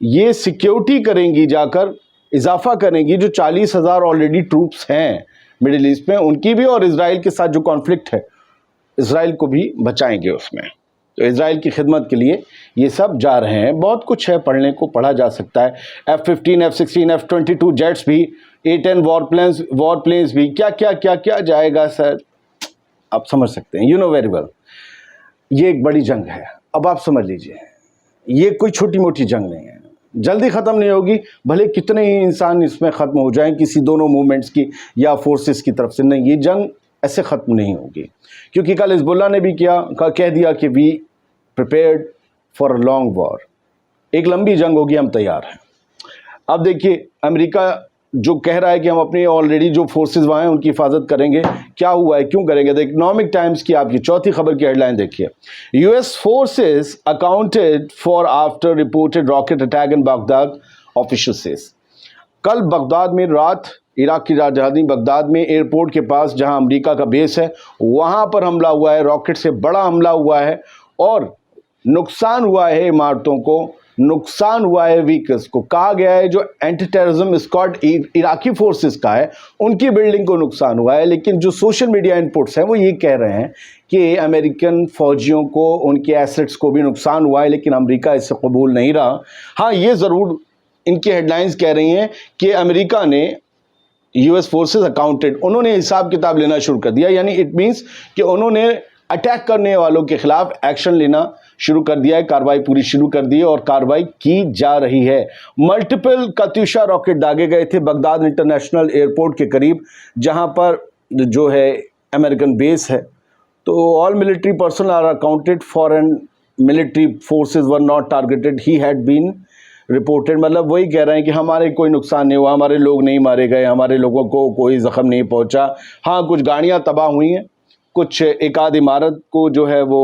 یہ سیکیورٹی کریں گی، جا کر اضافہ کریں گی جو 40,000 آلریڈی ٹروپس ہیں مڈل ایسٹ میں ان کی بھی، اور اسرائیل کے ساتھ جو کانفلکٹ ہے اسرائیل کو بھی بچائیں گے اس میں. تو اسرائیل کی خدمت کے لیے یہ سب جا رہے ہیں. بہت کچھ ہے پڑھنے کو، پڑھا جا سکتا ہے. F-15 F-16 F-22 جیٹس بھی، A-10 وار پلینز بھی، کیا جائے گا سر، آپ سمجھ سکتے ہیں. یو نو ویری ویل یہ ایک بڑی جنگ ہے. اب آپ سمجھ لیجئے یہ کوئی چھوٹی موٹی جنگ نہیں ہے، جلدی ختم نہیں ہوگی، بھلے کتنے ہی انسان اس میں ختم ہو جائیں کسی دونوں موومنٹس کی یا فورسز کی طرف سے. نہیں، یہ جنگ ایسے ختم نہیں ہوگی، کیونکہ کل حزب اللہ نے بھی کہہ دیا کہ وی پریپیئرڈ فار اے لانگ وار، ایک لمبی جنگ ہوگی، ہم تیار ہیں. اب دیکھیے امریکہ جو کہہ رہا ہے کہ ہم اپنے آلریڈی جو فورسز وہاں ہیں ان کی حفاظت کریں گے، کیا ہوا ہے، کیوں کریں گے؟ تو اکنامک ٹائمز کی آپ کی چوتھی خبر کی ہیڈ لائن دیکھیے. US forces accounted for after reported rocket attack in Baghdad, official says. کل بغداد میں رات عراق کی راجدھانی بغداد میں ایئرپورٹ کے پاس جہاں امریکہ کا بیس ہے وہاں پر حملہ ہوا ہے، راکٹ سے بڑا حملہ ہوا ہے اور نقصان ہوا ہے عمارتوں کو، نقصان ہوا ہے ویکلز کو. کہا گیا ہے جو اینٹی ٹیررزم اسکواڈ عراقی فورسز کا ہے ان کی بلڈنگ کو نقصان ہوا ہے، لیکن جو سوشل میڈیا انپوٹس ہیں وہ یہ کہہ رہے ہیں کہ امریکن فوجیوں کو ان کے ایسٹس کو بھی نقصان ہوا ہے، لیکن امریکہ اس سے قبول نہیں رہا. ہاں یہ ضرور ان کی ہیڈ لائنز کہہ رہی ہیں کہ امریکہ نے US فورسز اکاؤنٹڈ، انہوں نے حساب کتاب لینا شروع کر دیا، یعنی اٹ مینس کہ انہوں نے اٹیک کرنے والوں کے خلاف ایکشن لینا شروع کر دیا ہے، کارروائی پوری شروع کر دی ہے اور کارروائی کی جا رہی ہے. ملٹیپل کاتیوشا راکٹ داغے گئے تھے بغداد انٹرنیشنل ایئرپورٹ کے قریب جہاں پر جو ہے امریکن بیس ہے. تو all military personnel are accounted, foreign military forces were not targeted, he had been reported. مطلب وہی کہہ رہے ہیں کہ ہمارے کوئی نقصان نہیں ہوا، ہمارے لوگ نہیں مارے گئے، ہمارے لوگوں کو کوئی زخم نہیں پہنچا. ہاں کچھ گاڑیاں تباہ ہوئی ہیں، کچھ ایک آدھ عمارت کو جو ہے وہ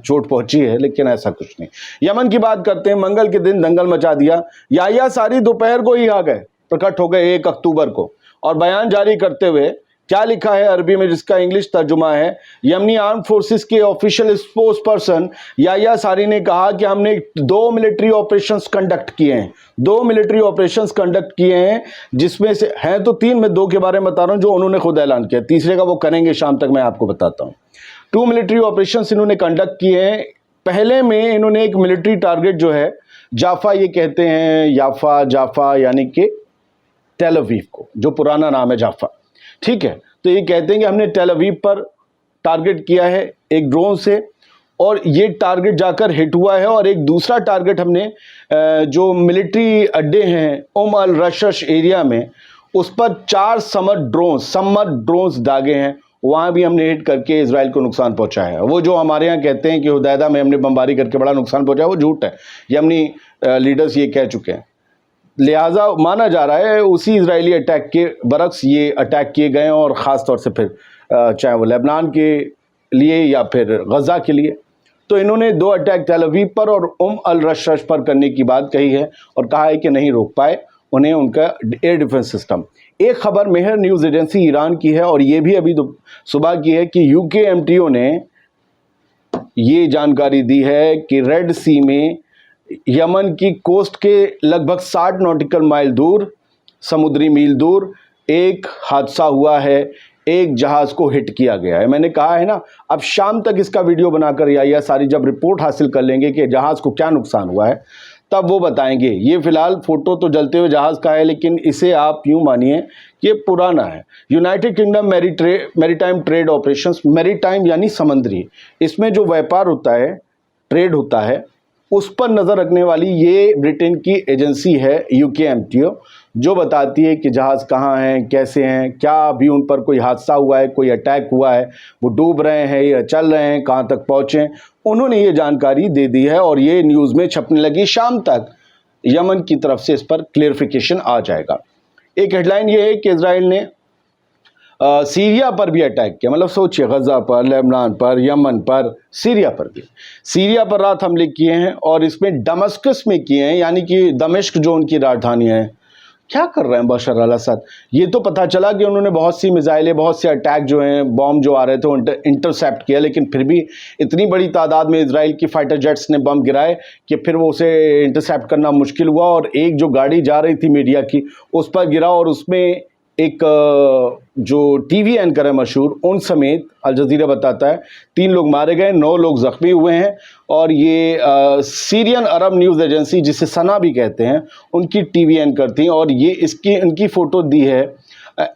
چوٹ پہنچی ہے، لیکن ایسا کچھ نہیں. یمن کی بات کرتے ہیں. منگل کے دن دنگل مچا دیا، یحییٰ ساری دوپہر کو ہی آ گئے، پرکٹ ہو گئے 1 اکتوبر کو، اور بیان جاری کرتے ہوئے کیا لکھا ہے عربی میں جس کا انگلش ترجمہ ہے. یمنی آرم فورسز کے آفیشیل اسپوکس پرسن یحییٰ ساری نے کہا کہ ہم نے 2 ملٹری آپریشنز کنڈکٹ کیے ہیں، 2 ملٹری آپریشنز کنڈکٹ کیے ہیں، جس میں سے ہیں تو 3، میں 2 کے بارے میں بتا رہا ہوں جو انہوں نے خود اعلان کیا، تیسرے کا وہ کریں گے شام تک، میں آپ کو بتاتا ہوں. 2 ملٹری آپریشنز انہوں نے کنڈکٹ کیے ہیں. پہلے میں انہوں نے ایک ملٹری ٹارگٹ جو ہے جافا، یہ کہتے ہیں جافا یعنی کہ ٹیل اویو کو، جو پرانا نام ہے جافا، ٹھیک ہے. تو یہ کہتے ہیں کہ ہم نے ٹیل اویو پر ٹارگٹ کیا ہے ایک ڈرون سے، اور یہ ٹارگٹ جا کر ہٹ ہوا ہے. اور ایک دوسرا ٹارگٹ ہم نے جو ملٹری اڈے ہیں الرشش ایریا میں، اس پر 4 سمر ڈرونز داغے ہیں، وہاں بھی ہم نے ہٹ کر کے اسرائیل کو نقصان پہنچایا ہے. وہ جو ہمارے ہاں کہتے ہیں کہ حدیدہ میں ہم نے بمباری کر کے بڑا نقصان پہنچایا، وہ جھوٹ ہے. یمنی لیڈرز یہ کہہ چکے ہیں، لہٰذا مانا جا رہا ہے اسی اسرائیلی اٹیک کے برعکس یہ اٹیک کیے گئے ہیں، اور خاص طور سے پھر چاہے وہ لبنان کے لیے یا پھر غزہ کے لیے. تو انہوں نے 2 اٹیک ٹیل اویو پر اور الرشش پر کرنے کی بات کہی ہے، اور کہا ہے کہ نہیں روک پائے انہیں ان کا ایئر ڈیفنس سسٹم. ایک خبر مہر نیوز ایجنسی ایران کی ہے، اور یہ بھی ابھی صبح کی ہے کہ UKMTO نے یہ جانکاری دی ہے کہ ریڈ سی میں یمن کی کوسٹ کے لگ بھگ 60 نوٹیکل مائل دور، سمندری میل دور ایک حادثہ ہوا ہے، ایک جہاز کو ہٹ کیا گیا ہے. میں نے کہا ہے نا، اب شام تک اس کا ویڈیو بنا کر یحییٰ ساری جب رپورٹ حاصل کر لیں گے کہ جہاز کو کیا نقصان ہوا ہے تب وہ بتائیں گے. یہ فی الحال فوٹو تو جلتے ہوئے جہاز کا ہے، لیکن اسے آپ یوں مانیے کہ پرانا ہے. یونائٹڈ کنگڈم میری ٹائم ٹریڈ آپریشنز، میری ٹائم یعنی سمندری، اس میں جو ویپار ہوتا ہے، ٹریڈ ہوتا ہے، اس پر نظر رکھنے والی یہ برٹن کی ایجنسی ہے UKMTO، جو بتاتی ہے کہ جہاز کہاں ہیں، کیسے ہیں، کیا ابھی ان پر کوئی حادثہ ہوا ہے، کوئی اٹیک ہوا ہے، وہ ڈوب رہے ہیں یا چل رہے ہیں، کہاں تک پہنچے. انہوں نے یہ جانکاری دے دی ہے اور یہ نیوز میں چھپنے لگی. شام تک یمن کی طرف سے اس پر کلیئرفیکیشن آ جائے گا. ایک ہیڈ لائن یہ ہے کہ اسرائیل نے سیریا پر بھی اٹیک کیا. مطلب سوچئے، غزہ پر، لبنان پر، یمن پر، سیریا پر بھی. سیریا پر رات حملے کیے ہیں، اور اس میں دمشق میں کیے ہیں، یعنی کہ دمشق جو ان کی راجدھانی ہے. کیا کر رہے ہیں بشار الاسد؟ یہ تو پتہ چلا کہ انہوں نے بہت سی میزائلیں، بہت سے اٹیک جو ہیں، بم جو آ رہے تھے انٹرسیپٹ کیا، لیکن پھر بھی اتنی بڑی تعداد میں اسرائیل کی فائٹر جیٹس نے بم گرائے کہ پھر وہ اسے انٹرسیپٹ کرنا مشکل ہوا، اور ایک جو گاڑی جا رہی تھی میڈیا کی اس پر گرا، اور اس میں ایک جو ٹی وی اینکر ہے مشہور، ان سمیت الجزیرہ بتاتا ہے 3 لوگ مارے گئے، 9 لوگ زخمی ہوئے ہیں، اور یہ سیرین عرب نیوز ایجنسی جسے سنا بھی کہتے ہیں ان کی ٹی وی اینکر تھیں، اور یہ ان کی فوٹو دی ہے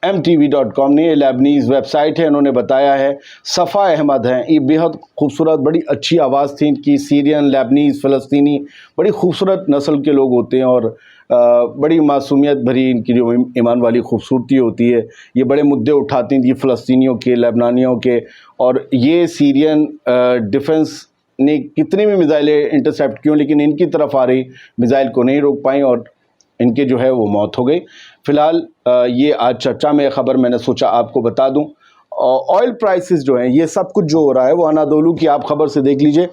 MTV.com نے، یہ لیبنیز ویب سائٹ ہے، انہوں نے بتایا ہے، صفا احمد ہیں، یہ بہت خوبصورت، بڑی اچھی آواز تھی ان کی، سیرین، لیبنیز، فلسطینی، بڑی خوبصورت نسل کے لوگ ہوتے ہیں، اور بڑی معصومیت بھری ان کی جو ایمان والی خوبصورتی ہوتی ہے، یہ بڑے مدعے اٹھاتی تھیں فلسطینیوں کے، لیبنانیوں کے، اور یہ سیرین ڈیفنس نے کتنی بھی میزائلیں انٹرسیپٹ کیوں، لیکن ان کی طرف آ رہی میزائل کو نہیں روک پائیں، اور ان کے جو ہے وہ موت ہو گئی۔ فی الحال یہ آج چرچا میں خبر میں نے سوچا آپ کو بتا دوں۔ آئل پرائسز جو ہیں، یہ سب کچھ جو ہو رہا ہے وہ انادولو کی آپ خبر سے دیکھ لیجئے،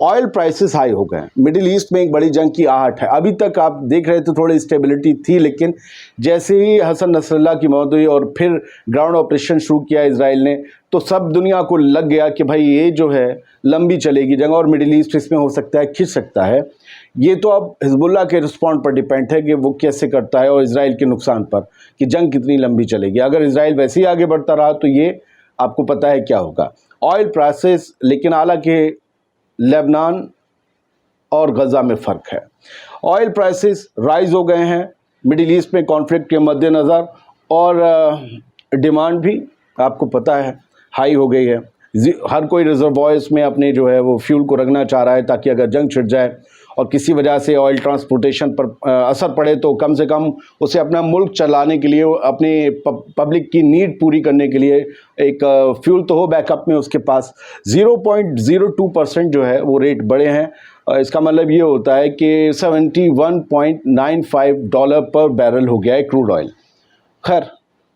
آئل پرائسز ہائی ہو گئے ہیں، مڈل ایسٹ میں ایک بڑی جنگ کی آہٹ ہے۔ ابھی تک آپ دیکھ رہے تھے تھوڑی اسٹیبلٹی تھی، لیکن جیسے ہی حسن نصر اللہ کی موت ہوئی اور پھر گراؤنڈ آپریشن شروع کیا اسرائیل نے، تو سب دنیا کو لگ گیا کہ بھائی یہ جو ہے لمبی چلے گی جنگ، اور مڈل ایسٹ اس میں ہو سکتا ہے کھنچ سکتا ہے۔ یہ تو اب حزب اللہ کے رسپونڈ پر ڈیپینڈ ہے کہ وہ کیسے کرتا ہے، اور اسرائیل کے نقصان پر کہ جنگ کتنی لمبی چلے گی۔ اگر اسرائیل ویسے ہی آگے بڑھتا رہا تو یہ آپ کو پتہ ہے کیا ہوگا۔ آئل پرائسز، لیکن حالانکہ لبنان اور غزہ میں فرق ہے، آئل پرائسز رائز ہو گئے ہیں مڈل ایسٹ میں کانفلکٹ کے مد نظر، اور ڈیمانڈ بھی آپ کو پتہ ہے ہائی ہو گئی ہے۔ ہر کوئی ریزروائرز میں اپنے جو ہے وہ فیول کو رکھنا چاہ رہا ہے، تاکہ اگر جنگ چھڑ جائے اور کسی وجہ سے آئل ٹرانسپورٹیشن پر اثر پڑے تو کم سے کم اسے اپنا ملک چلانے کے لیے، اپنے پبلک کی نیڈ پوری کرنے کے لیے ایک فیول تو ہو بیک اپ میں اس کے پاس۔ 0.02% جو ہے وہ ریٹ بڑھے ہیں، اس کا مطلب یہ ہوتا ہے کہ $71.95 پر بیرل ہو گیا ہے کروڈ آئل۔ خیر،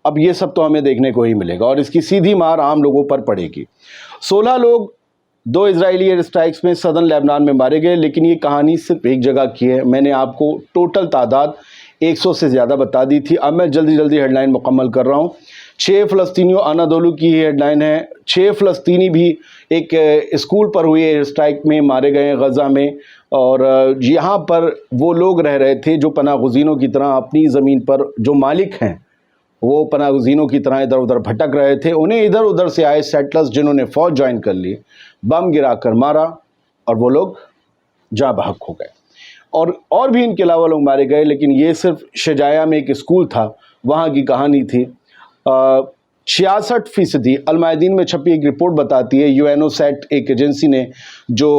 اب یہ سب تو ہمیں دیکھنے کو ہی ملے گا، اور اس کی سیدھی مار عام لوگوں پر پڑے گی۔ 16 لوگ 2 اسرائیلی ایئر اسٹرائکس میں صدرن لیبنان میں مارے گئے، لیکن یہ کہانی صرف ایک جگہ کی ہے۔ میں نے آپ کو ٹوٹل تعداد 100 سے زیادہ بتا دی تھی، اب میں جلدی ہیڈ لائن مکمل کر رہا ہوں۔ 6 فلسطینیوں، انادولو کی ہیڈ لائن ہے، 6 فلسطینی بھی ایک اسکول پر ہوئی ایئر اسٹرائک میں مارے گئے غزہ میں، اور یہاں پر وہ لوگ رہ رہے تھے جو پناہ گزینوں کی طرح اپنی زمین پر، جو مالک ہیں وہ پناہ گزینوں کی طرح ادھر ادھر بھٹک رہے تھے، انہیں ادھر ادھر سے آئے سیٹلرز جنہوں نے فوج جوائن کر لی، بم گرا کر مارا، اور وہ لوگ جاں بحق ہو گئے، اور بھی ان کے علاوہ لوگ مارے گئے، لیکن یہ صرف شجاعیہ میں ایک اسکول تھا، وہاں کی کہانی تھی۔ 66% المایدین میں چھپی ایک رپورٹ بتاتی ہے، UNOSAT ایک ایجنسی نے جو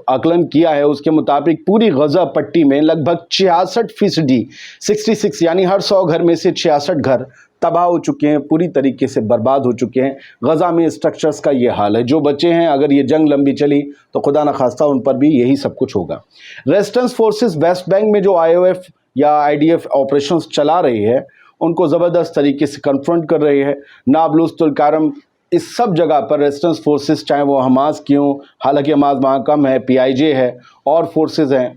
آکلن کیا ہے، اس کے مطابق پوری غزہ پٹی میں لگ بھگ 66%، 66 یعنی ہر 100 گھر میں سے 66 گھر تباہ ہو چکے ہیں، پوری طریقے سے برباد ہو چکے ہیں۔ غزہ میں اسٹرکچرز کا یہ حال ہے، جو بچے ہیں اگر یہ جنگ لمبی چلی تو خدا نخواستہ ان پر بھی یہی سب کچھ ہوگا۔ ریزسٹنس فورسز ویسٹ بینک میں جو IOF یا IDF آپریشنز چلا رہی ہے، ان کو زبردست طریقے سے کنفرنٹ کر رہی ہے۔ نابلس، تلکارم، اس سب جگہ پر ریزسٹنس فورسز، چاہے وہ حماس کی ہوں، حالانکہ حماس وہاں کم ہے، PIJ ہے، اور فورسز ہیں،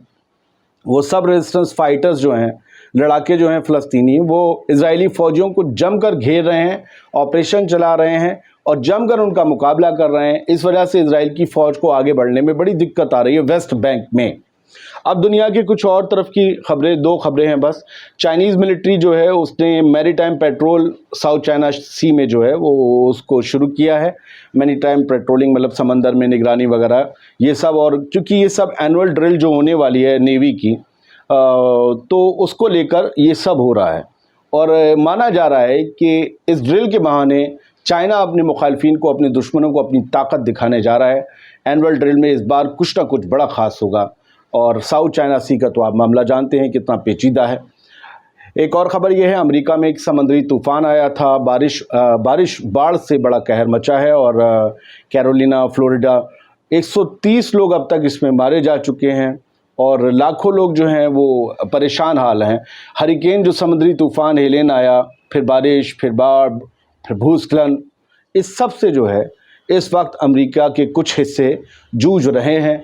وہ سب ریزسٹنس فائٹرز جو ہیں، لڑاکے جو ہیں فلسطینی، وہ اسرائیلی فوجیوں کو جم کر گھیر رہے ہیں، آپریشن چلا رہے ہیں، اور جم کر ان کا مقابلہ کر رہے ہیں۔ اس وجہ سے اسرائیل کی فوج کو آگے بڑھنے میں بڑی دقت آ رہی ہے ویسٹ بینک میں۔ اب دنیا کی کچھ اور طرف کی خبریں، 2 خبریں ہیں بس۔ چائنیز ملٹری جو ہے اس نے میری time petrol south China Sea میں جو ہے وہ اس کو شروع کیا ہے، میری ٹائم پیٹرولنگ، مطلب سمندر میں نگرانی وغیرہ یہ سب، اور چونکہ یہ سب اینول ڈرل جو ہونے والی ہے نیوی کی، تو اس کو لے کر یہ سب ہو رہا ہے، اور مانا جا رہا ہے کہ اس ڈرل کے بہانے چائنا اپنے مخالفین کو، اپنے دشمنوں کو اپنی طاقت دکھانے جا رہا ہے۔ اینول ڈرل میں اس بار کچھ نہ کچھ بڑا خاص ہوگا، اور ساؤتھ چائنا سی کا تو آپ معاملہ جانتے ہیں کتنا پیچیدہ ہے۔ ایک اور خبر یہ ہے، امریکہ میں ایک سمندری طوفان آیا تھا، باڑھ سے بڑا قہر مچا ہے، اور کیرولینا، فلوریڈا، 130 لوگ اب تک اس میں مارے جا چکے ہیں، اور لاکھوں لوگ جو ہیں وہ پریشان حال ہیں۔ ہریکین جو سمندری طوفان ہیلین آیا، پھر بارش، پھر باڑھ، پھر بھوسکھلن، اس سب سے جو ہے اس وقت امریکہ کے کچھ حصے جوجھ رہے ہیں،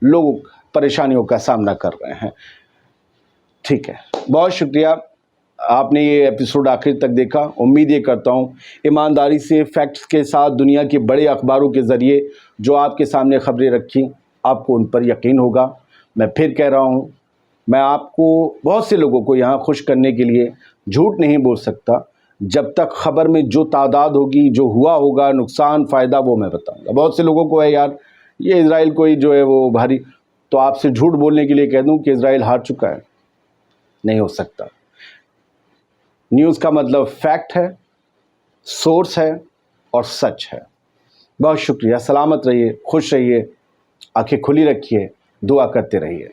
لوگ پریشانیوں کا سامنا کر رہے ہیں۔ ٹھیک ہے، بہت شکریہ۔ آپ نے یہ ایپیسوڈ آخر تک دیکھا. امید یہ کرتا ہوں ایمانداری سے فیکٹس کے ساتھ دنیا کے بڑے اخباروں کے ذریعے جو آپ کے سامنے خبریں رکھیں آپ کو ان پر یقین ہوگا. میں پھر کہہ رہا ہوں، میں آپ کو بہت سے لوگوں کو یہاں خوش کرنے کے لیے جھوٹ نہیں بول سکتا. جب تک خبر میں جو تعداد ہوگی، جو ہوا ہوگا، نقصان فائدہ، وہ میں بتاؤں گا. بہت سے لوگوں کو ہے یار یہ اسرائیل کوئی جو ہے وہ بھاری، تو آپ سے جھوٹ بولنے کے لیے کہہ دوں کہ اسرائیل ہار چکا ہے. نہیں ہو سکتا. نیوز کا مطلب فیکٹ ہے، سورس ہے اور سچ ہے. بہت شکریہ. سلامت رہیے، خوش رہیے، آنکھیں کھلی رکھیے، دعا کرتے رہیے.